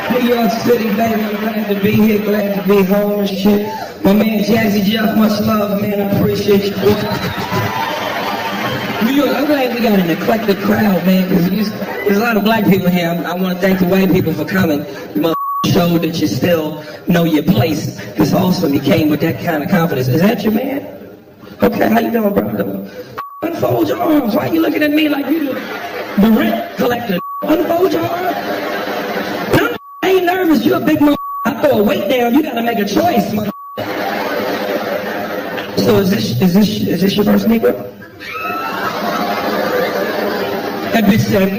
New York City, baby, I'm glad to be here, glad to be home and shit. My man Jazzy Jeff, much love, man, I appreciate you. New York, I'm glad we got an eclectic crowd, man, because there's a lot of black people here. I want to thank the white people for coming. You showed that you still know your place. It's awesome, you came with that kind of confidence. Is that your man? Okay, how you doing, brother? Unfold your arms. Why are you looking at me like you the rent collector? Unfold your arms. I ain't nervous, you a big mother. I throw a weight down, you gotta make a choice, mother. So is this your first Negro? That bitch said,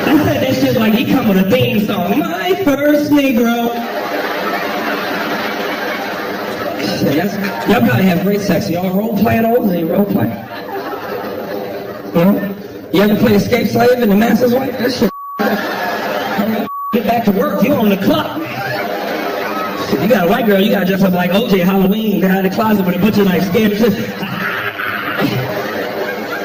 I said that shit like he come with a theme song. My first Negro. Y'all probably have great sex. Y'all role play at all? Is it role play? You ever play Escape Slave in the Master's Wife? That shit. Get back to work, you on the clock. You got a white girl, you gotta dress up like OJ Halloween, get out of the closet with a bunch of like scared shit.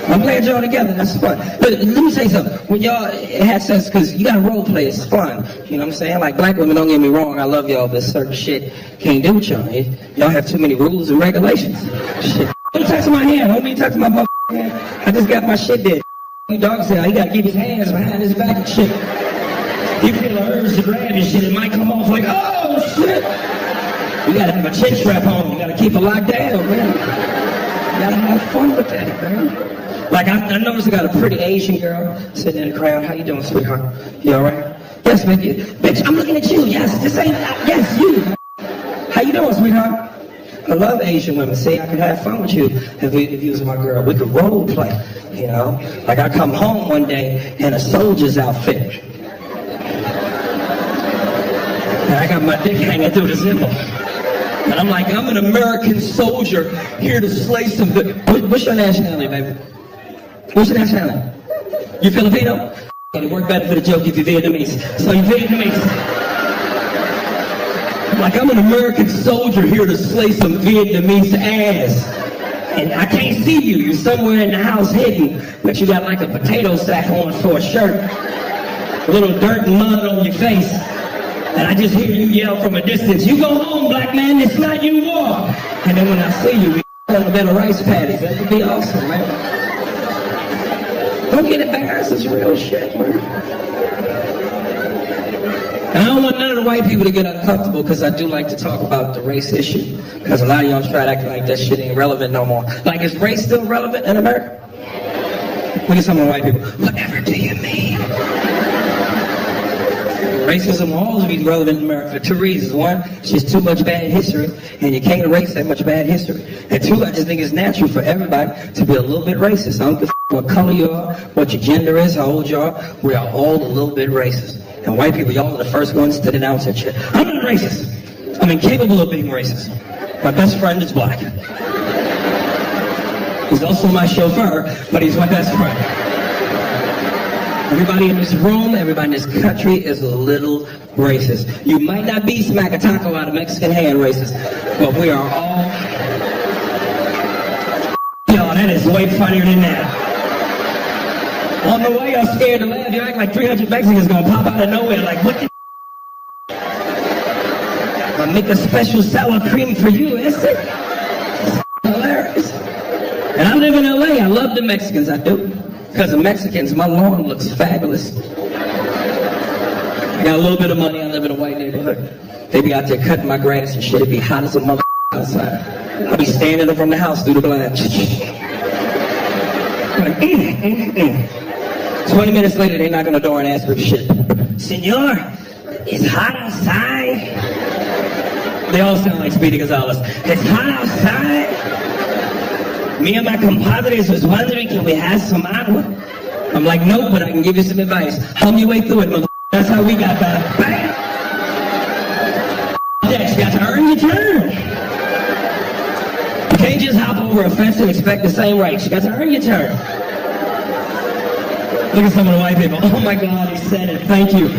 I'm glad y'all together, that's fun. But let me say something, when y'all had sex, because you gotta role play, it's fun. You know what I'm saying? Like black women, don't get me wrong, I love y'all, but certain shit can't do with y'all. Y'all have too many rules and regulations. Shit. Don't touch my hand, don't be touching my motherfucking hand. I just got my shit there. Dog said, he gotta keep his hands behind his back and shit. You feel the urge to grab and shit, it might come off like, oh shit! You gotta have a chin strap on, you gotta keep it locked down, man. You gotta have fun with that, man. Like, I noticed I got a pretty Asian girl sitting in the crowd. How you doing, sweetheart? You alright? Yes, man. Bitch, I'm looking at you. Yes, this ain't, yes, you. How you doing, sweetheart? I love Asian women. See, I could have fun with you if you was my girl. We could role play, you know? Like, I come home one day in a soldier's outfit. And I got my dick hanging through the zipper. And I'm like, I'm an American soldier here to slay some... What's your nationality, baby? What's your nationality? You Filipino? It'll work better for the joke if you're Vietnamese. So you're Vietnamese. I'm like, I'm an American soldier here to slay some Vietnamese ass. And I can't see you. You're somewhere in the house hidden, but you got like a potato sack on for a shirt. A little dirt and mud on your face. And I just hear you yell from a distance, you go home, black man, it's not you war. And then when I see you, we on a bed of rice patties. That would be awesome, man. Don't get embarrassed, it's real shit, man. And I don't want none of the white people to get uncomfortable because I do like to talk about the race issue. Because a lot of y'all try to act like that shit ain't relevant no more. Like, is race still relevant in America? Look at some of the white people. Whatever do you mean? Racism will always be relevant in America for two reasons. One, it's just too much bad history, and you can't erase that much bad history. And two, I just think it's natural for everybody to be a little bit racist. I don't give a what color you are, what your gender is, how old you are. We are all a little bit racist. And white people, y'all are the first ones to denounce that shit. I'm not racist. I'm incapable of being racist. My best friend is black. He's also my chauffeur, but he's my best friend. Everybody in this room, everybody in this country is a little racist. You might not be smack a taco out of Mexican hand racist, but we are all... Y'all, that is way funnier than that. On the way, y'all scared to laugh. You act like 300 Mexicans gonna pop out of nowhere like, what the... I'll make a special sour cream for you, is it? It's hilarious. And I live in LA, I love the Mexicans, I do. Because of Mexicans, my lawn looks fabulous. I got a little bit of money on live in a white neighborhood. They be out there cutting my grass and shit. It be hot as a mother outside. I be standing up from the house through the blinds. Like, 20 minutes later, they knock on the door and ask for shit. Senor, it's hot outside. They all sound like Speedy Gonzalez. It's hot outside. Me and my compadres was wondering, can we have some agua? I'm like, no, but I can give you some advice. Hum your way through it, mother. That's how we got by. Bam! Yeah, you got to earn your turn. You can't just hop over a fence and expect the same rights. You got to earn your turn. Look at some of the white people. Oh my God, he said it. Thank you.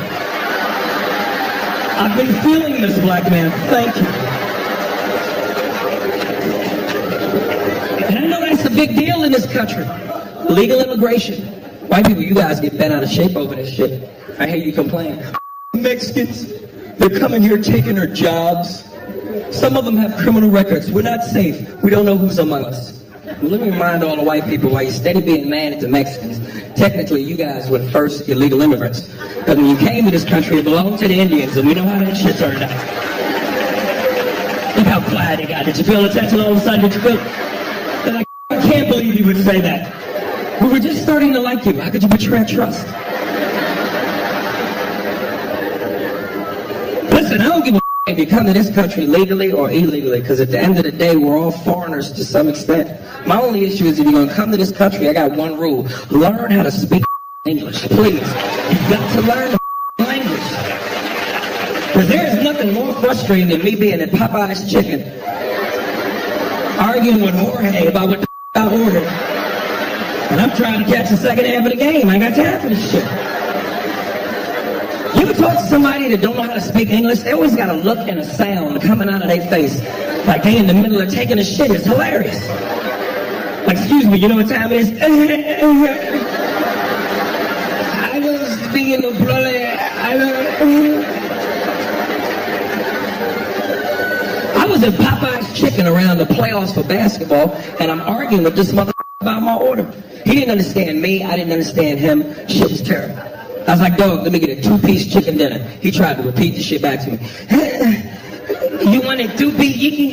I've been feeling this, black man. Thank you. And I know that's a big deal in this country. Legal immigration. White people, you guys get bent out of shape over this shit. I hear you complain. Mexicans, they're coming here taking our jobs. Some of them have criminal records. We're not safe. We don't know who's among us. Well, let me remind all the white people, while you're steady being mad at the Mexicans, technically you guys were the first illegal immigrants. But when you came to this country, it belonged to the Indians, and we know how that shit turned out. Look how quiet they got. Did you feel the tension all of a sudden? Did you feel? They're like, I can't believe you would say that. We were just starting to like you. How could you betray our trust? Listen, I don't give a if you come to this country legally or illegally, because at the end of the day, we're all foreigners to some extent. My only issue is if you're going to come to this country, I got one rule. Learn how to speak English, please. You've got to learn the language. Because there's nothing more frustrating than me being at Popeye's Chicken, arguing with Jorge about what the I ordered. And I'm trying to catch the second half of the game. I ain't got time for this shit. You ever talk to somebody that don't know how to speak English? They always got a look and a sound coming out of their face. Like they in the middle of taking a shit. It's hilarious. Like, excuse me, you know what time it is? I was speaking of bloody. I was at Popeye's Chicken around the playoffs for basketball, and I'm arguing with this motherfucker about my order. He didn't understand me. I didn't understand him. Shit was terrible. I was like, dog, let me get a 2-piece chicken dinner. He tried to repeat the shit back to me. You want a 2-piece chicken?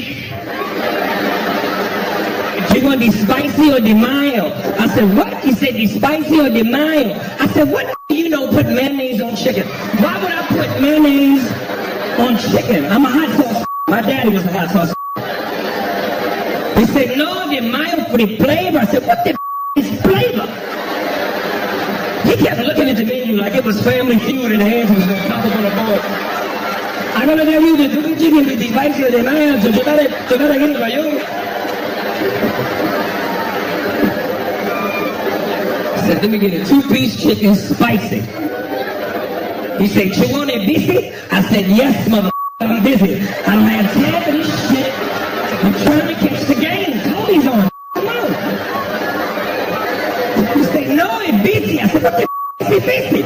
You want the spicy or the mild? I said, what? He said, the spicy or the mild? I said, what do you know put mayonnaise on chicken? Why would I put mayonnaise on chicken? I'm a hot sauce. My daddy was a hot sauce. He said, no, the mild for the flavor. I said, what the is flavor? He kept looking at the menu like it was Family Feud and the hands was going to come up on the board. I'm going to tell you the chicken with the spicy or the mild, so you gotta get it for you. I said, let me get a 2-piece chicken spicy. He said, you want it busy? I said, yes, mother. I'm busy. I don't have time for this shit. I'm trying to catch the game. Cody's on. Come on. He said, no, it's busy. I said, what the is busy?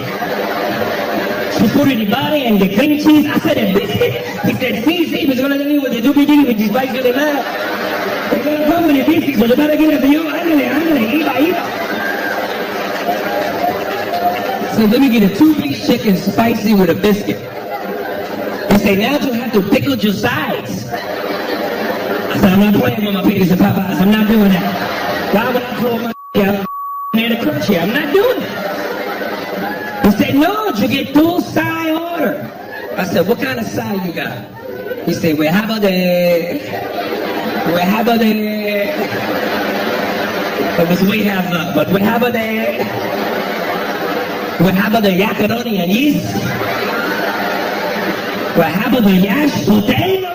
She put in the body and the cream cheese. I said, it's busy. He said, see, he was going to tell me with the doobie-dee with the spice of the mouth. They're going to come with the busy, so you better get it for you. I'm going to eat. So let me get a 2-piece chicken spicy with a biscuit. He said, now you have to pickle your sides. I said, I'm not playing with my penis and Popeyes. I'm not doing that. Why would I throw my out near the crunch here? I'm not doing it. He said, no, you get 2 side order. I said, what kind of side you got? He said, we have a day. It was we have none, but we have a day. We have the yakaroni and yeast. We have the yash potato.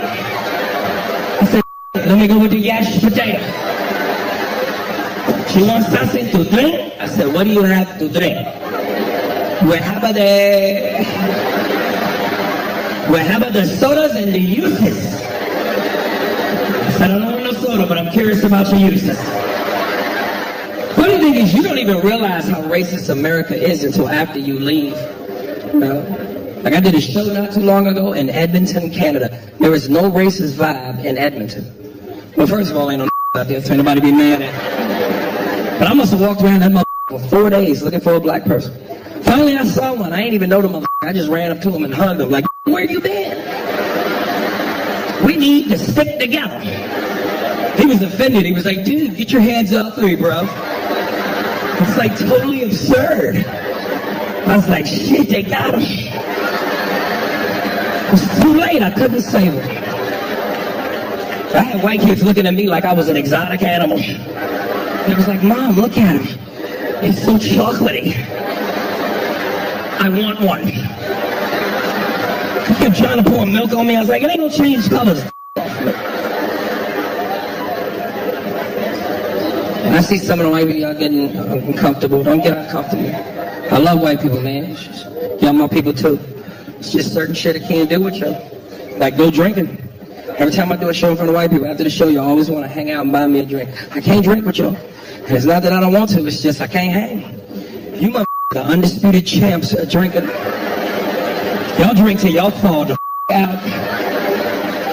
I said, let me go with the yash potato. She wants something to drink. I said, what do you have to drink? We have the sodas and the uses. I said, I don't know no soda, but I'm curious about your uses. Funny thing is, you don't even realize how racist America is until after you leave. You know? Like I did a show not too long ago in Edmonton, Canada. There is no racist vibe in Edmonton. Well, first of all, ain't no out there, so anybody be mad at. But I must have walked around that motherfucker for 4 days looking for a black person. Finally, I saw one. I ain't even know the motherfucker. I just ran up to him and hugged him like, where you been? We need to stick together. He was offended. He was like, dude, get your hands off me, bro. It's like totally absurd. I was like, shit, they got him. It was too late. I couldn't save him. I had white kids looking at me like I was an exotic animal. They was like, Mom, look at him. It's so chocolatey. I want one. He kept trying to pour milk on me. I was like, it ain't gonna change colors. And I see some of the white people, y'all getting uncomfortable. Don't get uncomfortable. I love white people, man. Y'all my people too. It's just certain shit I can't do with y'all. Like go drinking. Every time I do a show in front of white people, after the show, you always want to hang out and buy me a drink. I can't drink with y'all. And it's not that I don't want to, it's just I can't hang. You the undisputed champs are drinking. Y'all drink till y'all fall the out.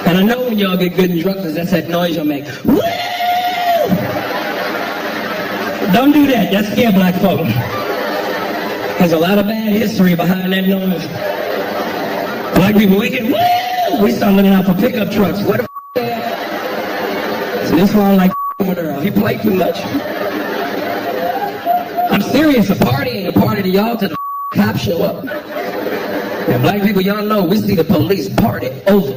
And I know when y'all get good and drunk, because that's that noise y'all make. Woo! Don't do that. That scare black folk. There's a lot of bad history behind that noise. Black people, we get woo! We start looking out for pickup trucks. What the they at? So this one like with Earl. He played too much. I'm serious. A party ain't a party to y'all till the cops show up. And black people, y'all know we see the police party over.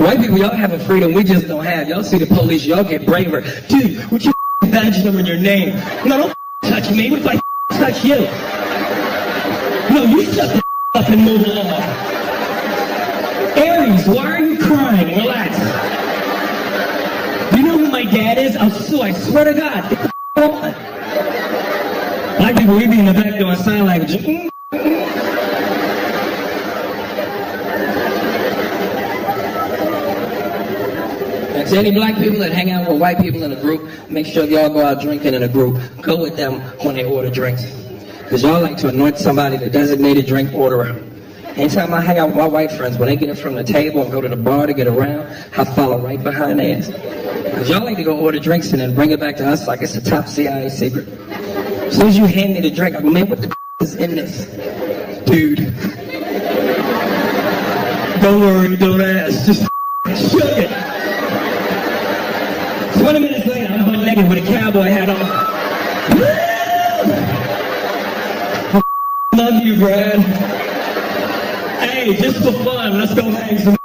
White people, y'all have a freedom we just don't have. Y'all see the police, y'all get braver. Dude, what's your badge number and your name? No, don't touch me. What if I touch you? No, you shut the up and move along. Aries, why are you crying? Relax. You know who my dad is? I swear to God. Get the on. Black people, we be in the back doing sign language. And to any black people that hang out with white people in a group, make sure y'all go out drinking in a group. Go with them when they order drinks. Because y'all like to anoint somebody the designated drink orderer. Anytime I hang out with my white friends, when they get it from the table and go to the bar to get around, I follow right behind their ass. Because y'all like to go order drinks and then bring it back to us like it's a top CIA secret. As soon as you hand me the drink, I go, man, what the is in this? Dude. Don't worry, don't ask. Just shook it. 20 minutes later, I'm butt naked with a cowboy hat on. I love you, Brad. Hey, just for fun, let's go hang some.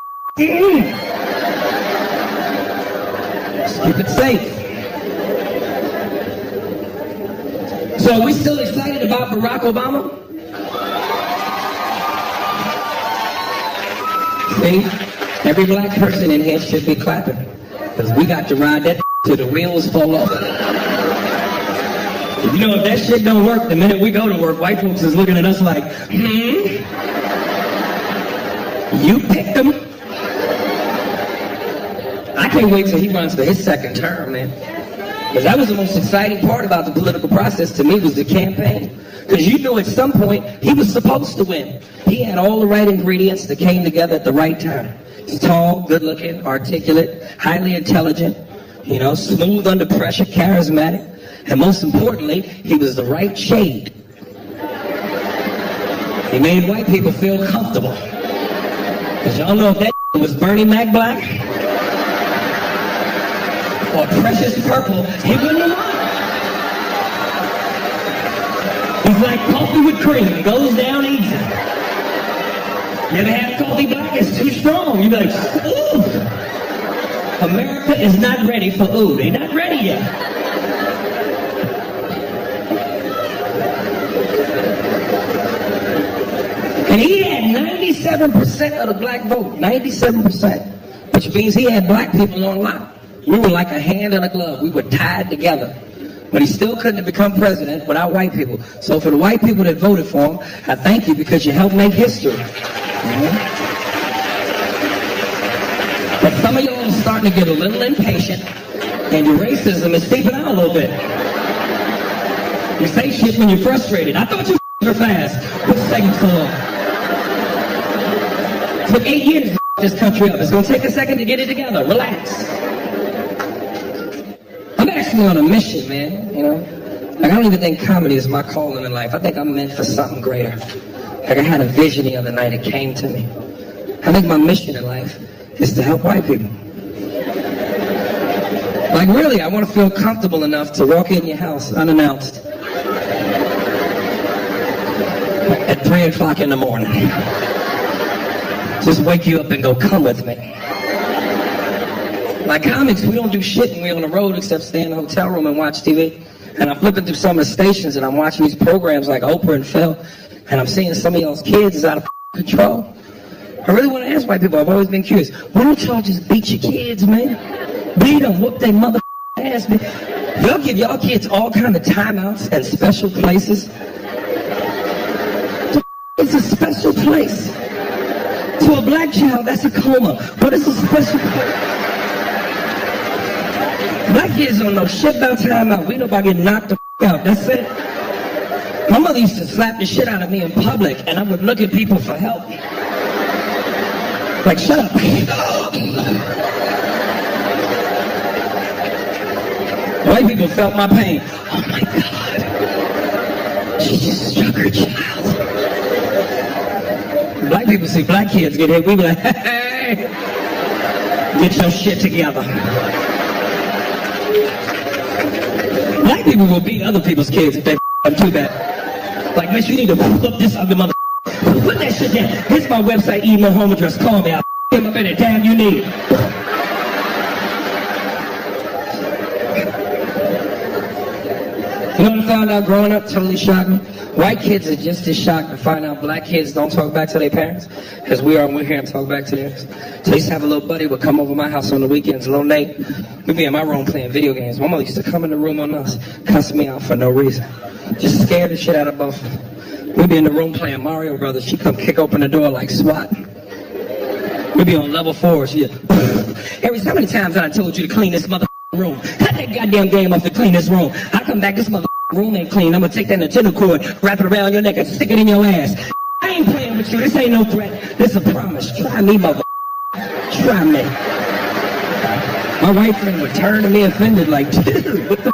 Just keep it safe. So are we still excited about Barack Obama? See, every black person in here should be clapping. Because we got to ride that till the wheels fall off. You know, if that shit don't work, the minute we go to work, white folks is looking at us like, you picked him? I can't wait till he runs for his second term, man. Because that was the most exciting part about the political process to me was the campaign. Because you knew at some point he was supposed to win. He had all the right ingredients that came together at the right time. He's tall, good-looking, articulate, highly intelligent, you know, smooth under pressure, charismatic, and most importantly, he was the right shade. He made white people feel comfortable. Because y'all know if that was Bernie Mac Black or Precious Purple, he wouldn't have won. He's like coffee with cream. It goes down easy. You ever had coffee black? It's too strong. You be like, ooh. America is not ready for ooh. They're not ready yet. And he had 97% of the black vote. 97%. Which means he had black people on lock. We were like a hand and a glove. We were tied together. But he still couldn't have become president without white people. So for the white people that voted for him, I thank you because you helped make history. But some of y'all are starting to get a little impatient, and your racism is seeping out a little bit. You say shit when you're frustrated. I thought you were fast. What's taking so long? It took 8 years to this country up. It's going to take a second to get it together. Relax. I'm actually on a mission, man, you know. Like, I don't even think comedy is my calling in life. I think I'm meant for something greater. Like I had a vision the other night, it came to me. I think my mission in life is to help white people. Like really, I want to feel comfortable enough to walk in your house unannounced at 3 o'clock in the morning. Just wake you up and go, come with me. Like comics, we don't do shit when we're on the road except stay in a hotel room and watch TV. And I'm flipping through some of the stations and I'm watching these programs like Oprah and Phil, and I'm seeing some of y'all's kids is out of control. I really want to ask white people, I've always been curious, why don't y'all just beat your kids, man? Beat them, whoop their mother ass, man. Y'all give y'all kids all kind of timeouts and special places. It's a special place. To a black child, that's a coma, but it's a special place. Black kids don't know shit about timeout. We know about getting knocked the out, that's it. My mother used to slap the shit out of me in public, and I would look at people for help. Like, shut up. White people felt my pain. Oh my God. She just struck her child. Black people see black kids get hit, we be like, hey, get your shit together. Black people will beat other people's kids if they them too bad. Like, bitch, you need to flip this ugly mother. Put that shit down. Here's my website, email, home address. Call me. I'll him up any time you need. You know what I found out growing up? Totally shocked me. White kids are just as shocked to find out black kids don't talk back to their parents as we are when we're here and talk back to theirs. So I used to have a little buddy would come over my house on the weekends, little Nate. We'd be in my room playing video games. My mother used to come in the room on us, cuss me out for no reason. Just scared the shit out of both. We'd be in the room playing Mario Brothers. She'd come kick open the door like SWAT. We'd be on level 4. She'd, Aries, how many times I told you to clean this mother room? Cut that goddamn game off to clean this room. I come back, this mother room ain't clean. I'm gonna take that Nintendo cord, wrap it around your neck, and stick it in your ass. I ain't playing with you. This ain't no threat. This is a promise. Try me, mother. Try me. My white friend would turn to me offended like, dude, what the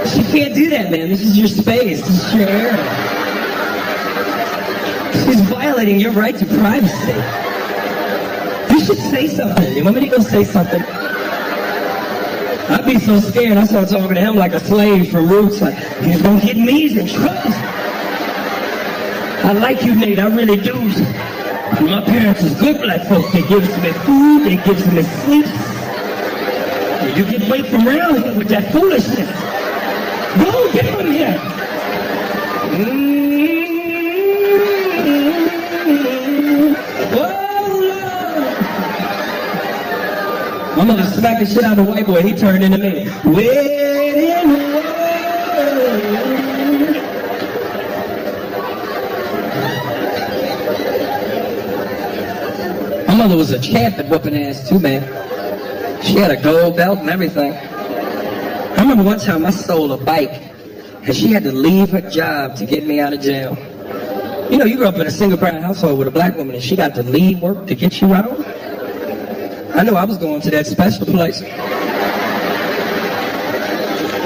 She can't do that, man. This is your space. This is your area. She's violating your right to privacy. You should say something. You want me to go say something? I'd be so scared, I started talking to him like a slave from Roots. Like, he's gonna get me, he's in trouble. I like you, Nate, I really do. My parents is good black folks. They give me food, they give me sleep. You get away from around here with that foolishness. Go, get from here. My mother smacked the shit out of the white boy. He turned into me. Waiting. My mother was a champ at whooping ass too, man. She had a gold belt and everything. I remember one time I stole a bike, and she had to leave her job to get me out of jail. You know, you grew up in a single-parent household with a black woman, and she got to leave work to get you out. I knew I was going to that special place.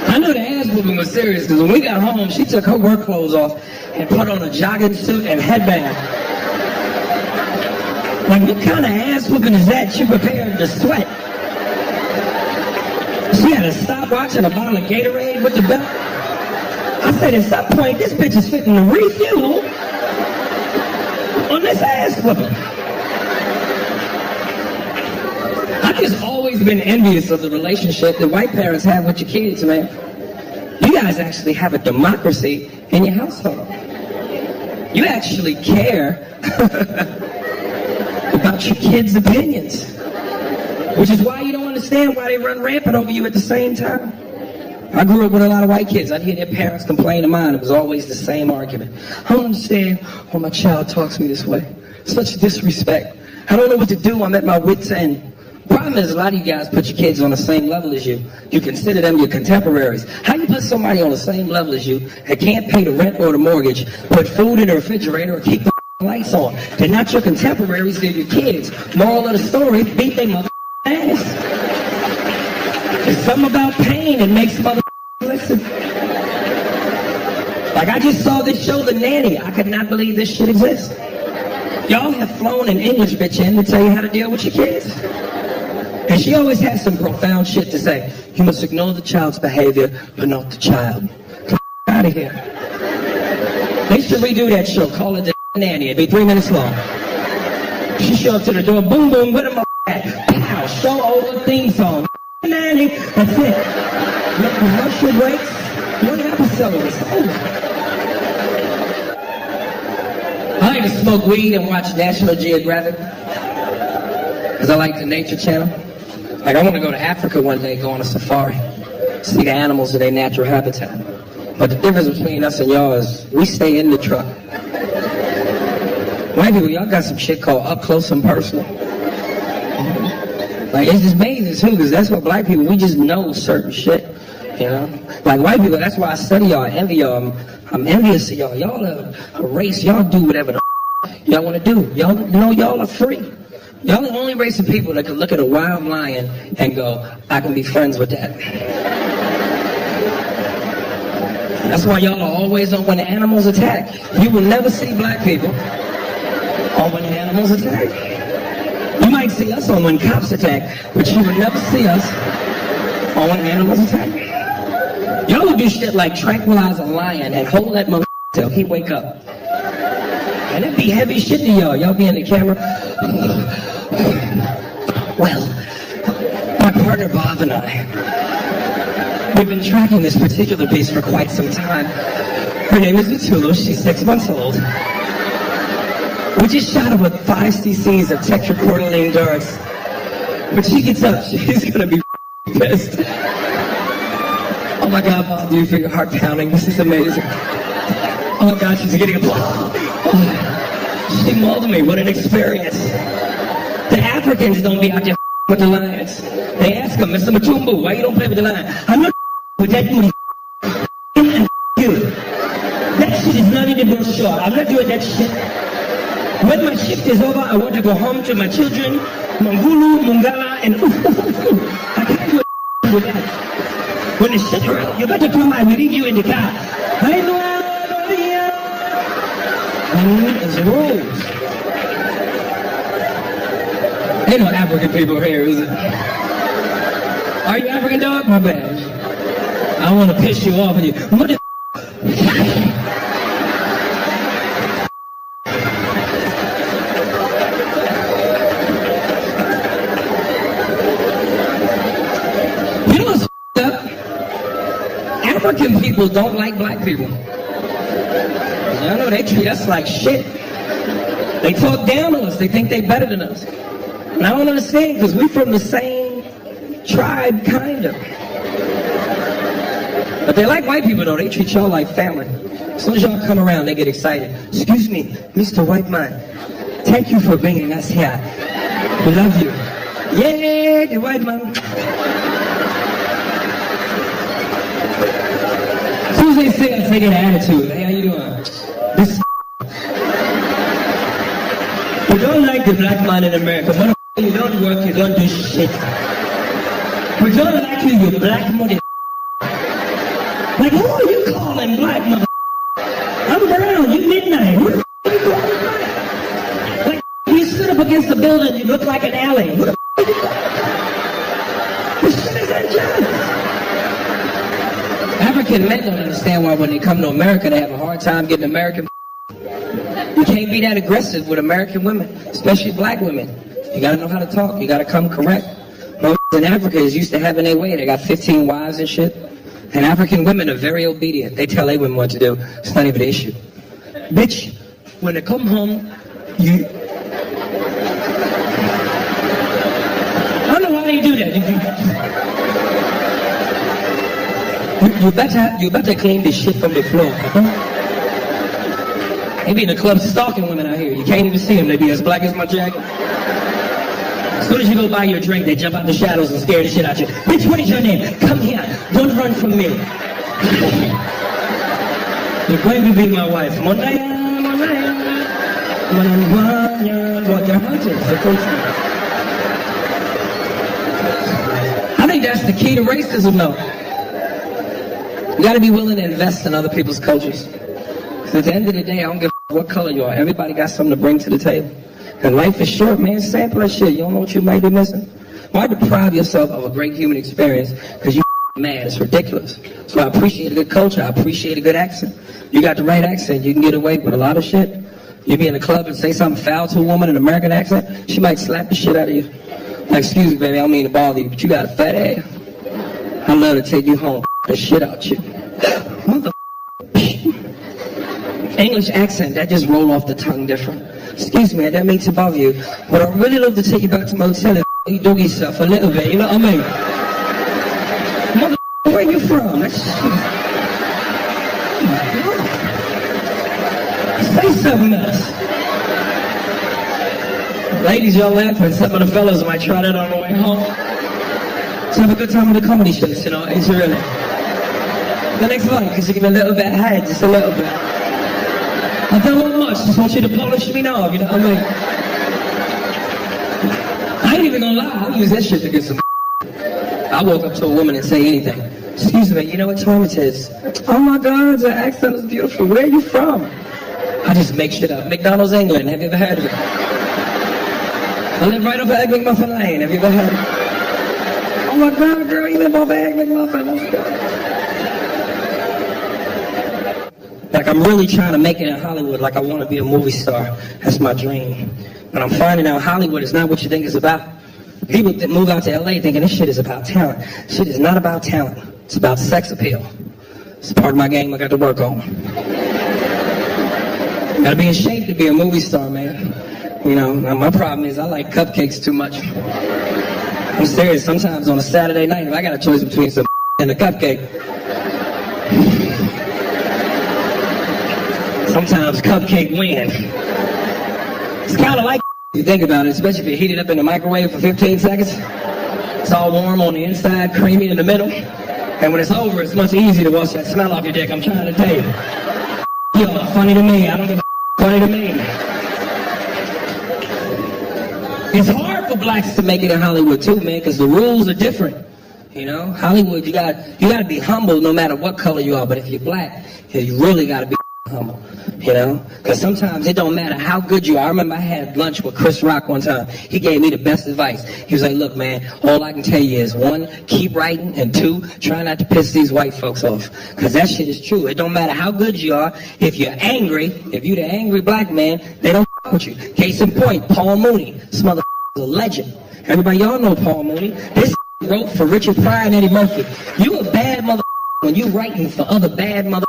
I knew the ass whooping was serious because when we got home, she took her work clothes off and put on a jogging suit and headband. Like, what kind of ass whooping is that? She prepared to sweat. She had a stopwatch and a bottle of Gatorade with the belt. I said, at some point, this bitch is fitting to refuel on this ass whooping. I've just always been envious of the relationship that white parents have with your kids, man. You guys actually have a democracy in your household. You actually care about your kids' opinions, which is why you don't understand why they run rampant over you at the same time. I grew up with a lot of white kids. I'd hear their parents complain to mine. It was always the same argument. I don't understand why my child talks to me this way. Such disrespect. I don't know what to do. I'm at my wit's end. Problem is, a lot of you guys put your kids on the same level as you. You consider them your contemporaries. How you put somebody on the same level as you that can't pay the rent or the mortgage, put food in the refrigerator, or keep the lights on? They're not your contemporaries, they're your kids. Moral of the story, beat their mother ass. There's something about pain that makes mother listen. Like, I just saw this show, The Nanny. I could not believe this shit exists. Y'all have flown an English bitch in to tell you how to deal with your kids. And she always has some profound shit to say. You must ignore the child's behavior, but not the child. Get out of here. They should redo that show. Call it The Nanny. It'd be 3 minutes long. She show up to the door, boom, boom, where the at? Pow, show over theme song. Nanny, that's it. Let commercial breaks. One episode is over. I like to smoke weed and watch National Geographic because I like the Nature Channel. Like, I want to go to Africa one day, go on a safari, see the animals in their natural habitat. But the difference between us and y'all is we stay in the truck. White people, y'all got some shit called up close and personal. Like, it's just amazing too, because that's what black people, we just know certain shit, you know? Like, white people, that's why I study y'all, I envy y'all, I'm envious of y'all. Y'all are a race, y'all do whatever the y'all want to do. Y'all know y'all are free. Y'all the only race of people that can look at a wild lion and go, I can be friends with that. That's why y'all are always on when the animals attack. You will never see black people on when the animals attack. You might see us on when cops attack, but you would never see us on when animals attack. Y'all would do shit like tranquilize a lion and hold that motherfucker till he wake up. And it'd be heavy shit to y'all. Y'all be in the camera. Well, my partner Bob and I, we've been tracking this particular beast for quite some time. Her name is Mitulu. She's 6 months old. We just shot her with 5 cc's of tetracordyline darts. When she gets up, she's gonna be pissed. Oh my God, Bob, do you feel your heart pounding? This is amazing. Oh my God, she's getting applause. Oh, she mauled me. What an experience. The Africans don't be out there with the lions. They ask them, Mr. Matumbu, why you don't play with the lion? I'm not with that booty and you. That shit is not in the brochure. I'm not doing that shit. When my shift is over, I want to go home to my children, Mangulu, Mungala, and I can't do with that. When the shit around, you better come, I will leave you in the car. I know. It's rules. Ain't no African people here, is it? Are you African, dog? My bad. I want to piss you off and you. What you know what's up? African people don't like black people. I know they treat us like shit. They talk down on us. They think they better than us. And I don't understand because we from the same tribe, kind of. But they like white people though. They treat y'all like family. As soon as y'all come around, they get excited. Excuse me, Mr. White Man. Thank you for bringing us here. We love you. Yeah, the white man. As soon as they say it, they get an attitude. Hey, how you doing? This we don't like the black man in America. You don't work, you don't do shit. We don't like you, you black money. Like, who are you calling black mother? I'm brown, you midnight. Who the are you calling black? Like, you stood up against the building, you look like an alley. Who the are you calling? This shit is unjust. African men don't understand why when they come to America, they have a hard time getting American. You can't be that aggressive with American women, especially black women. You gotta know how to talk. You gotta come correct. Most in Africa is used to having their way. They got 15 wives and shit. And African women are very obedient. They tell their women what to do. It's not even an issue. Bitch, when they come home, you... I don't know why you do that. You better clean this shit from the floor. They be in the club stalking women out here. You can't even see them. They be as black as my jacket. As soon as you go buy your drink, they jump out the shadows and scare the shit out you. Bitch, what is your name? Come here. Don't run from me. You're going to be my wife. They're hunters. They're coaching. I think that's the key to racism, though. You got to be willing to invest in other people's cultures. So at the end of the day, I don't give a what color you are. Everybody got something to bring to the table. And life is short, man. Sample that shit. You don't know what you might be missing. Why deprive yourself of a great human experience because you mad? It's ridiculous. So I appreciate a good culture. I appreciate a good accent. You got the right accent, you can get away with a lot of shit. You be in a club and say something foul to a woman in an American accent, she might slap the shit out of you. Like, excuse me, baby, I don't mean to bother you, but you got a fat ass. I'd love to take you home, the shit out you. Mother. English accent, that just roll off the tongue different. Excuse me, I don't mean to bother you, but I'd really love to take you back to motel and you dog yourself a little bit, you know what I mean? Mother, where are you from? Say something else. Ladies, y'all laughing. Some of the fellas might try that on the way home. So have a good time with the comedy shows, you know, it's really. The next one, because you give me a little bit high, just a little bit. I don't want much, just want you to polish me off, you know what I mean? I ain't even gonna lie, I'll use that shit to get some. I woke up to a woman and say anything. Excuse me, you know what time it is? Oh my God, the accent is beautiful. Where are you from? I just make shit up. McDonald's, England. Have you ever heard of it? I live right over Egg McMuffin Lane. Have you ever heard of it? Oh my God, girl, you live over Egg McMuffin. Like, I'm really trying to make it in Hollywood. Like, I want to be a movie star. That's my dream. But I'm finding out Hollywood is not what you think it's about. People that move out to LA thinking this shit is about talent. Shit is not about talent. It's about sex appeal. It's part of my game I got to work on. Gotta be in shape to be a movie star, man. You know, my problem is I like cupcakes too much. I'm serious. Sometimes on a Saturday night, if I got a choice between some and a cupcake, sometimes cupcake win. It's kind of like you think about it, especially if you heat it up in the microwave for 15 seconds. It's all warm on the inside, creamy in the middle. And when it's over, it's much easier to wash that smell off your dick. I'm trying to tell you. Yo, funny to me. I don't give a funny to me. It's hard for blacks to make it in Hollywood too, man, because the rules are different. You know, Hollywood, you gotta be humble no matter what color you are. But if you're black, you really gotta be humble. You know, because sometimes it don't matter how good you are. I remember I had lunch with Chris Rock one time. He gave me the best advice. He was like, look, man, all I can tell you is 1, keep writing, and 2, try not to piss these white folks off. Because that shit is true. It don't matter how good you are. If you're angry, if you're the angry black man, they don't f with you. Case in point, Paul Mooney. This motherfucker is a legend. Everybody, y'all know Paul Mooney. This wrote for Richard Pryor and Eddie Murphy. You a bad motherfucker when you writing for other bad motherfuckers.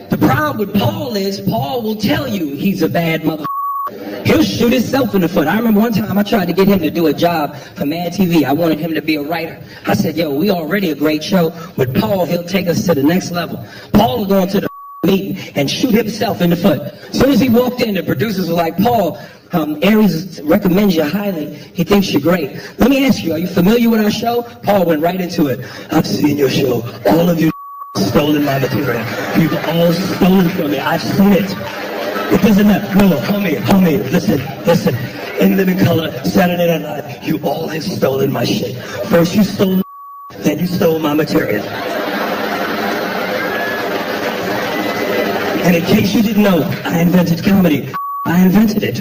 The problem with Paul is, Paul will tell you he's a bad motherfucker. He'll shoot himself in the foot. I remember one time I tried to get him to do a job for Mad TV. I wanted him to be a writer. I said, yo, we already a great show. With Paul, he'll take us to the next level. Paul will go into the meeting and shoot himself in the foot. As soon as he walked in, the producers were like, Paul, Aries recommends you highly. He thinks you're great. Let me ask you, are you familiar with our show? Paul went right into it. I've seen your show. All of you stolen my material. You've all stolen from me. I've seen it. It doesn't matter. No, homie, listen. In Living Color, Saturday Night Live, you all have stolen my shit. First you stole, then you stole my material. And in case you didn't know, I invented comedy. I invented it.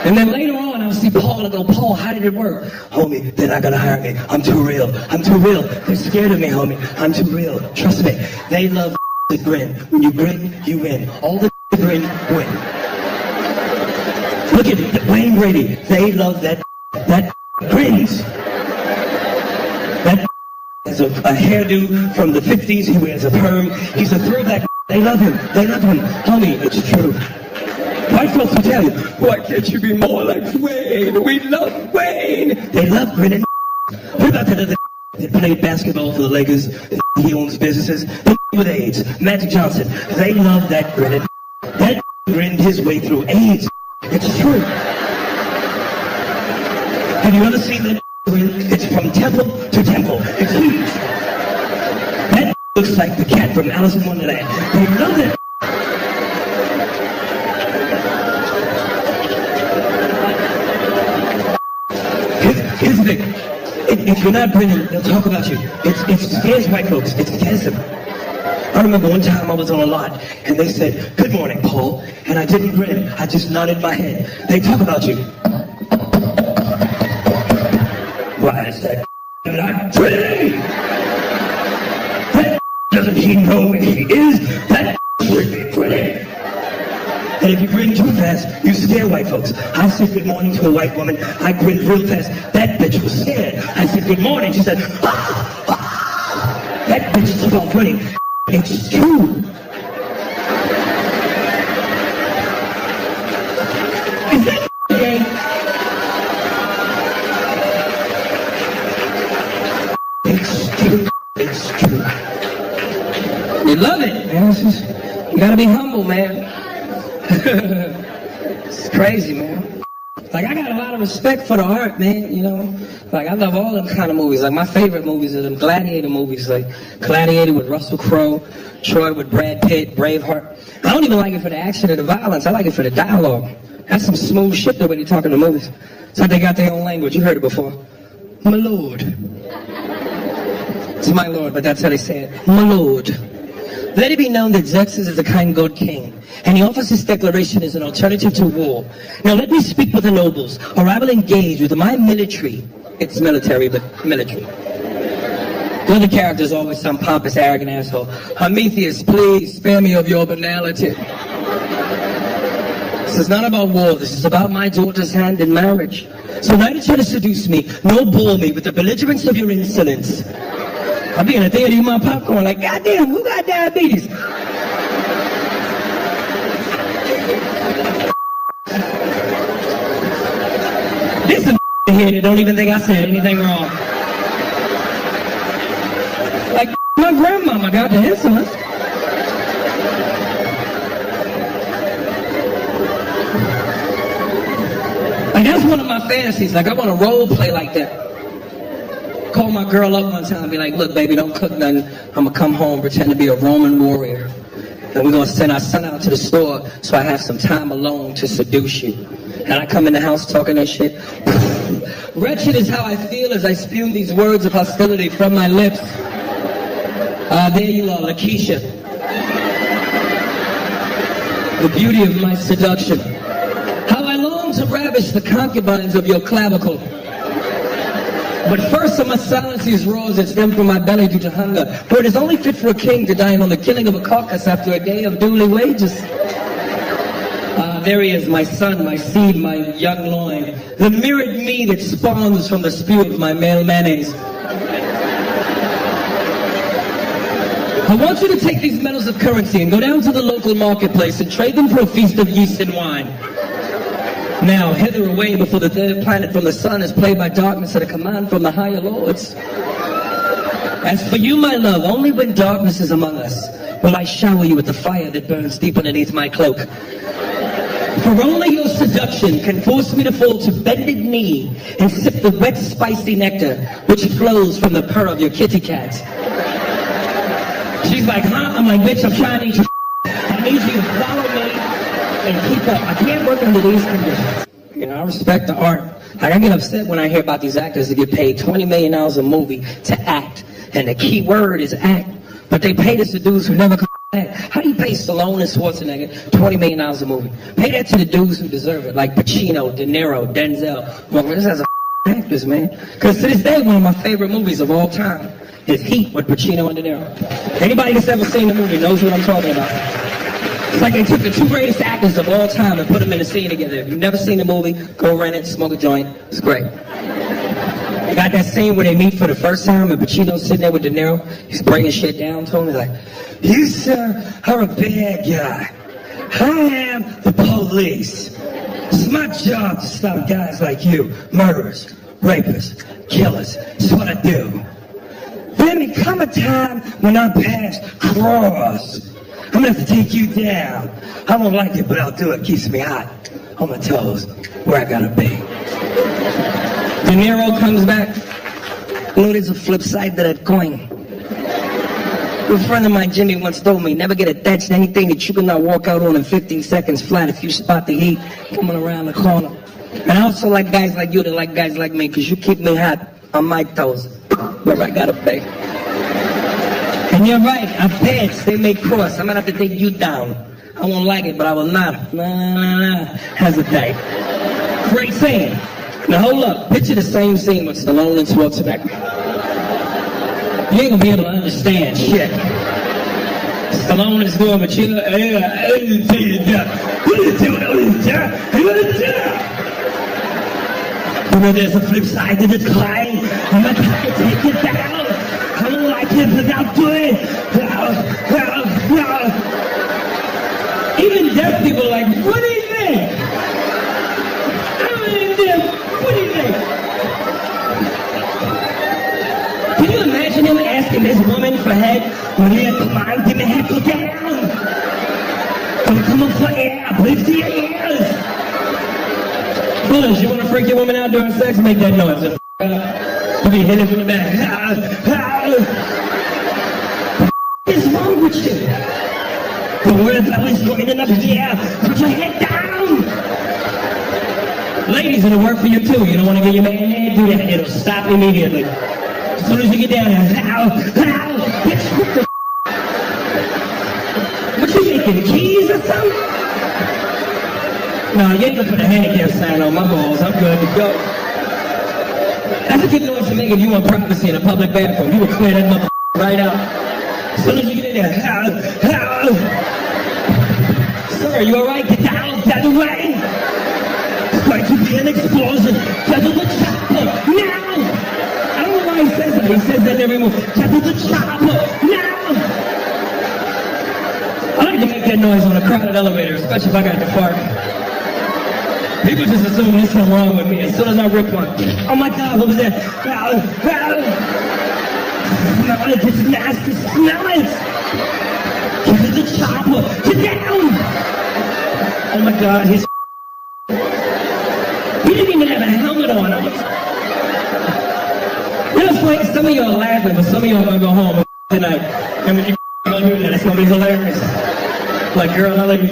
And then later on, I'll see Paul and go, Paul, how did it work? Homie, they're not gonna hire me. I'm too real. They're scared of me, homie. I'm too real. Trust me. They love the grin. When you grin, you win. All the grin, win. Look at it, Wayne Brady. They love that grins. That has a hairdo from the 50s. He wears a perm. He's a throwback. They love him. Homie, it's true. White folks will tell you, why can't you be more like Wayne? We love Wayne. They love grinning. What about that other that played basketball for the Lakers? He owns businesses. With AIDS, Magic Johnson. They love that grinning. That grinned his way through AIDS. It's true. Have you ever seen that grin? It's from temple to temple. It's huge. That looks like the cat from Alice in Wonderland. They love it. Here's the thing. If you're not grinning, they'll talk about you. It scares white folks. It scares them. I remember one time I was on a lot, and they said, "Good morning, Paul," and I didn't grin, I just nodded my head. They talk about you. Why is that not pretty? That doesn't he know where he is? That pretty. And if you grin too fast, you scare white folks. I said good morning to a white woman. I grinned real fast. That bitch was scared. I said good morning. She said, ah, ah. That bitch took off running. It's true. Is that gay? It's true. It's true. You love it, man. It's just, you gotta be humble, man. It's crazy, man. Like, I got a lot of respect for the art, man, you know? Like, I love all them kind of movies. Like, my favorite movies are them gladiator movies, like Gladiator with Russell Crowe, Troy with Brad Pitt, Braveheart. I don't even like it for the action or the violence. I like it for the dialogue. That's some smooth shit the way they talk in the movies. It's like they got their own language. You heard it before. My lord. It's my lord, but that's how they say it. My lord. Let it be known that Xerxes is a kind god king, and he offers this declaration as an alternative to war. Now let me speak with the nobles, or I will engage with my military. It's military, but military. The other character is always some pompous, arrogant asshole. Prometheus, please spare me of your banality. This is not about war. This is about my daughter's hand in marriage. So neither try to seduce me, nor bore me with the belligerence of your insolence. I'll be in a theater eating my popcorn like, goddamn, who got diabetes? There's some here that don't even think I said anything wrong. Like, my grandmama got the insulin. Like, that's one of my fantasies. Like, I want to role play like that. Call my girl up one time and be like, look, baby, don't cook nothing. I'm going to come home, pretend to be a Roman warrior. And we're going to send our son out to the store so I have some time alone to seduce you. And I come in the house talking that shit. Wretched is how I feel as I spew these words of hostility from my lips. There you are, Lakeisha. The beauty of my seduction. How I long to ravish the concubines of your clavicle. But first I must silence these roars that stem from my belly due to hunger, for it is only fit for a king to dine on the killing of a carcass after a day of duly wages. There he is, my son, my seed, my young loin, the mirrored me that spawns from the spew of my male mayonnaise. I want you to take these metals of currency and go down to the local marketplace and trade them for a feast of yeast and wine. Now, hither away before the third planet from the sun is played by darkness at a command from the higher lords. As for you, my love, only when darkness is among us will I shower you with the fire that burns deep underneath my cloak. For only your seduction can force me to fall to bended knee and sip the wet, spicy nectar which flows from the purr of your kitty cat. She's like, huh? I'm like, bitch, I'm trying to eat your I need you to follow me and keep up. I can't work under these conditions. You know, I respect the art. Like, I get upset when I hear about these actors that get paid $20 million a movie to act. And the key word is act. But they pay this to dudes who never come back. How do you pay Stallone and Schwarzenegger $20 million a movie? Pay that to the dudes who deserve it, like Pacino, De Niro, Denzel. Well, this has a actors, man. Because to this day, one of my favorite movies of all time is Heat with Pacino and De Niro. Anybody that's ever seen the movie knows what I'm talking about. It's like they took the two greatest actors of all time and put them in a scene together. If you've never seen the movie, go rent it, smoke a joint. It's great. They got that scene where they meet for the first time and Pacino's sitting there with De Niro. He's bringing shit down to him. He's like, you, sir, are a bad guy. I am the police. It's my job to stop guys like you, murderers, rapists, killers. It's what I do. Then there come a time when I pass cross. I'm gonna have to take you down. I don't like it, but I'll do it. Keeps me hot on my toes, where I gotta be. De Niro comes back. You know, there's a flip side to that coin. A friend of mine, Jimmy, once told me, never get attached to anything that you cannot walk out on in 15 seconds flat if you spot the heat coming around the corner. And I also like guys like you that like guys like me, because you keep me hot on my toes, where I gotta be. And you're right, our pants, they may cross. I'm gonna have to take you down. I won't like it, but I will not hesitate. Great scene. Now hold up, picture the same scene with Stallone and Schwarzenegger. You ain't gonna be able to understand shit. Stallone is going, but you know, there's a flip side to this climb. I'm not trying to take it down. I don't like it, but I'll do it. Even deaf people are like, what do you think? I'm in deaf. What do you think? Can you imagine him asking this woman for head? Well, yeah, come on, give me head, go down. Don't come up for air, breathe to your ears. Fellas, you want to freak your woman out during sex? Make that noise. You be hitting from the back. What is wrong with you? The word that was going up here. Put your head down. Ladies, it'll work for you too. You don't want to get your man head, do that. It'll stop immediately. As soon as you get down there, bitch, what the what you making, keys or something? No, you ain't gonna put a handicap sign on my balls. I'm good to go. That's a good noise to make if you want privacy in a public bathroom. You would clear that mother right out. As soon as you get in there, sir, you alright? Get down, get out of the way. It's going to be an explosion. Get to the chopper, now! I don't know why he says that. He says that every move. Get to the chopper, now! I like to make that noise on a crowded elevator, especially if I got to fart. People just assume there's something wrong with me as soon as I rip one. Oh my God, what was that? Smell it, it's nasty, smell it! Get to the chopper, get down! Oh my God, he's he didn't even have a helmet on. You know, it's like some of y'all laughing, but some of y'all gonna go home tonight. And when you gonna do that, it's gonna be hilarious. Like, girl, I like you.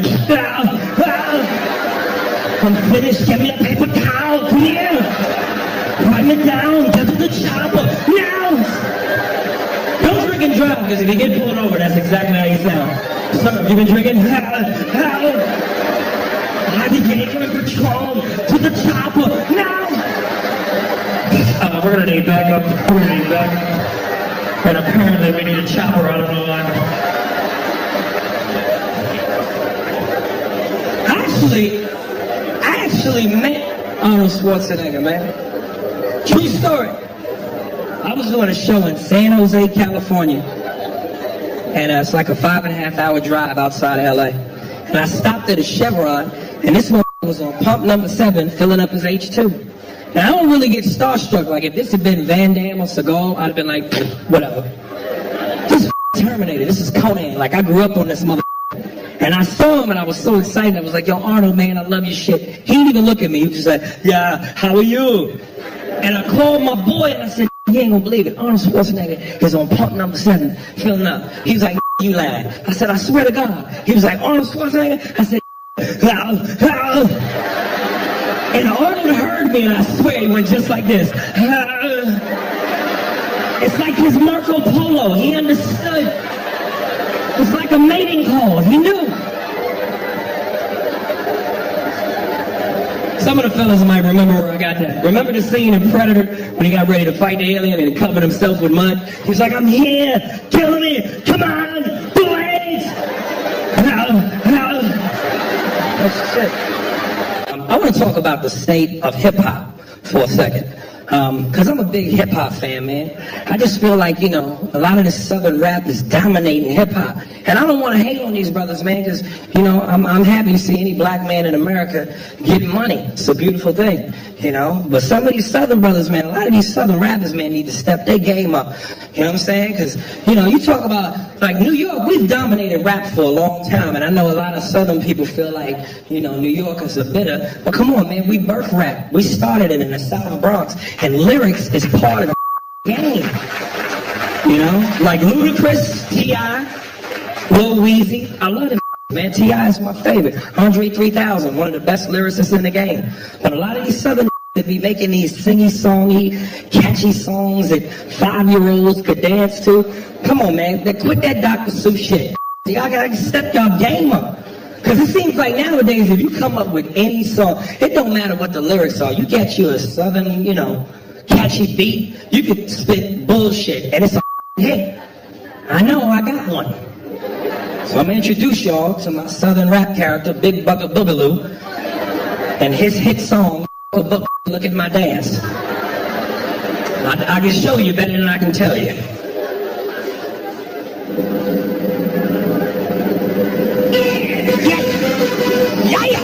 I'm finished, get me a paper towel, come here! Wipe it down, get to the chopper, now! Don't drink and drive, because if you get pulled over, that's exactly how you sound. Sir, you've been drinking? I began in patrol to the chopper, now! We're gonna need backup, And apparently we need a chopper, I don't know why. I actually met Arnold Schwarzenegger, man. True story. I was doing a show in San Jose, California. And it's like a 5.5 hour drive outside of LA. And I stopped at a Chevron, and this one was on pump number 7, filling up his H2. Now, I don't really get starstruck. Like, if this had been Van Damme or Seagal, I'd have been like, whatever. This is Terminator. This is Conan. Like, I grew up on this mother. And I saw him, and I was so excited. I was like, yo, Arnold, man, I love your shit. He didn't even look at me. He was just like, yeah, how are you? And I called my boy, and I said, you ain't gonna believe it. Arnold Schwarzenegger is on pump number 7, filling up. He was like, you lying. I said, I swear to God. He was like, Arnold Schwarzenegger? I said, how? And Arnold heard me, and I swear he went just like this. It's like his Marco Polo. He understood. It's like a mating call. He knew. Some of the fellas might remember where I got that. Remember the scene in Predator when he got ready to fight the alien and he covered himself with mud? He was like, I'm here. Kill me. Come on. Do it. That's it. I want to talk about the state of hip-hop for a second. Because I'm a big hip-hop fan, man. I just feel like, you know, a lot of this southern rap is dominating hip-hop. And I don't want to hate on these brothers, man, because, you know, I'm happy to see any black man in America getting money. It's a beautiful thing, you know. But some of these southern brothers, man, a lot of these southern rappers, man, need to step their game up. You know what I'm saying? Because, you know, you talk about, like, New York, we've dominated rap for a long time. And I know a lot of southern people feel like, you know, New Yorkers are bitter. But come on, man, we birthed rap. We started it in the South Bronx. And lyrics is part of the game. You know? Like Ludacris, T.I., Lil Weezy. I love it, man. T.I. is my favorite. Andre 3000, one of the best lyricists in the game. But a lot of these southern to be making these singy-songy, catchy songs that 5-year-olds could dance to. Come on, man. Quit that Dr. Seuss shit. Y'all gotta step y'all game up. Because it seems like nowadays, if you come up with any song, it don't matter what the lyrics are. You get you a southern, you know, catchy beat, you could spit bullshit, and it's a hit. I know, I got one. So I'm gonna introduce y'all to my southern rap character, Big Bucka Boogaloo, and his hit song, Look at My Dance. I can show you better than I can tell you. Yeah.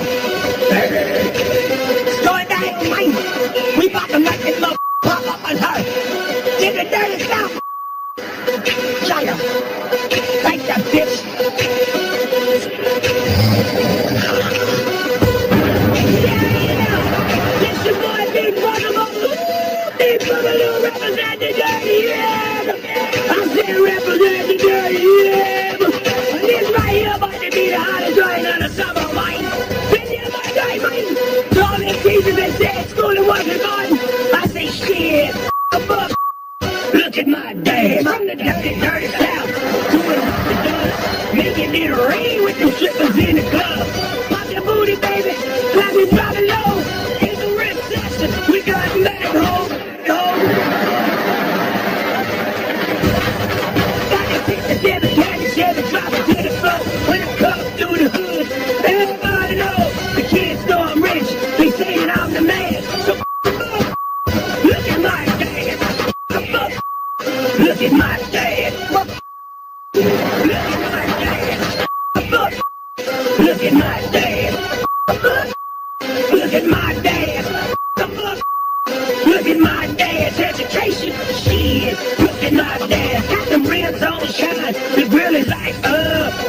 Start that mind. We about to make this love pop up on her. Get the dirty stuff. Yeah. Thank that bitch. Yeah. This your boy Big Boogaloo. Big Boogaloo represent the dirty yeah. I said represent the dirty yeah. This right here about to be the hottest joint of the summer, mine. This here my day, mine. To all these teachers that said school and work is on, I say shit, fuck. Look at my dad. From the dirty south to the dust, making it rain with the strippers in the club. Pop your booty, baby. Let me drop it low. It's a recession. We got back home. Got to take the Chevy, drop it to the floor. When I come through the hood, everybody knows the kids know I'm rich. They say that I'm the man. So look at my dad. Look at my dad. Look at my dad. Look at my dad. Look at my dad. Look at my dad's education. Shit. Look at my dad. Got them rims on shine. The grill is like,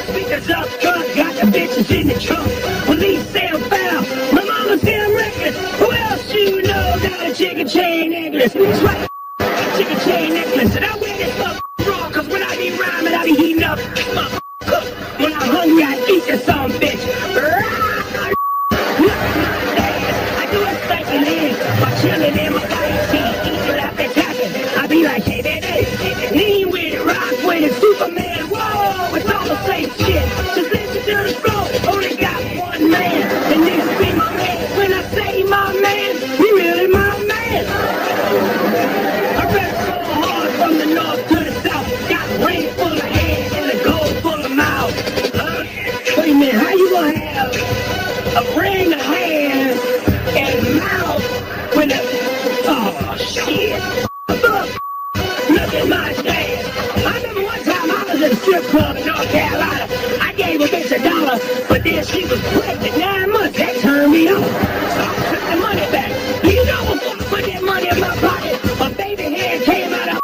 speakers up front. Got the bitches in the trunk. Police say I'm foul. My mama say I'm reckless. Who else you know got a chicken chain necklace? That's right. Chicken chain necklace. And I wear this raw, cause when I be rhyming, I be heating up. When I'm hungry, I eat this some bitch. I do a spanking in by chilling in my white seat, eating out the tapping. I be like, hey, baby, lean with it, rock with it, Superman, whoa, it's all the same shit. Just listen to the flow, only got one man, and this be my man. When I say my man, he really my man. I rap so hard from the north to the south, got rain full of hands and the gold full of mouth. Wait a minute, how you gonna have a ring of hands and mouth when the, oh shit. Look at my dad. I remember one time I was at a strip club in North Carolina. I gave a bitch $1, but then she was pregnant 9 months. That turned me on. So I took the money back. You know before I put that money in my pocket, a baby hand came out of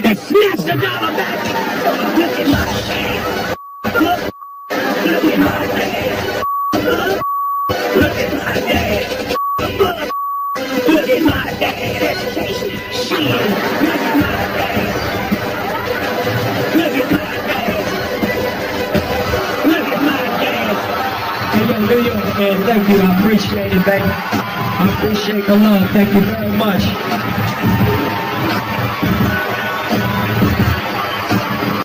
and snatched the $1 back. Look at my dad. Look at my dad. Look at my dad. Look at my dad. Education. Shit. Look at my dad. Look at my dad. Look at my dad. Hey, yo, New York, man, thank you. I appreciate it, baby. I appreciate the love. Thank you very much.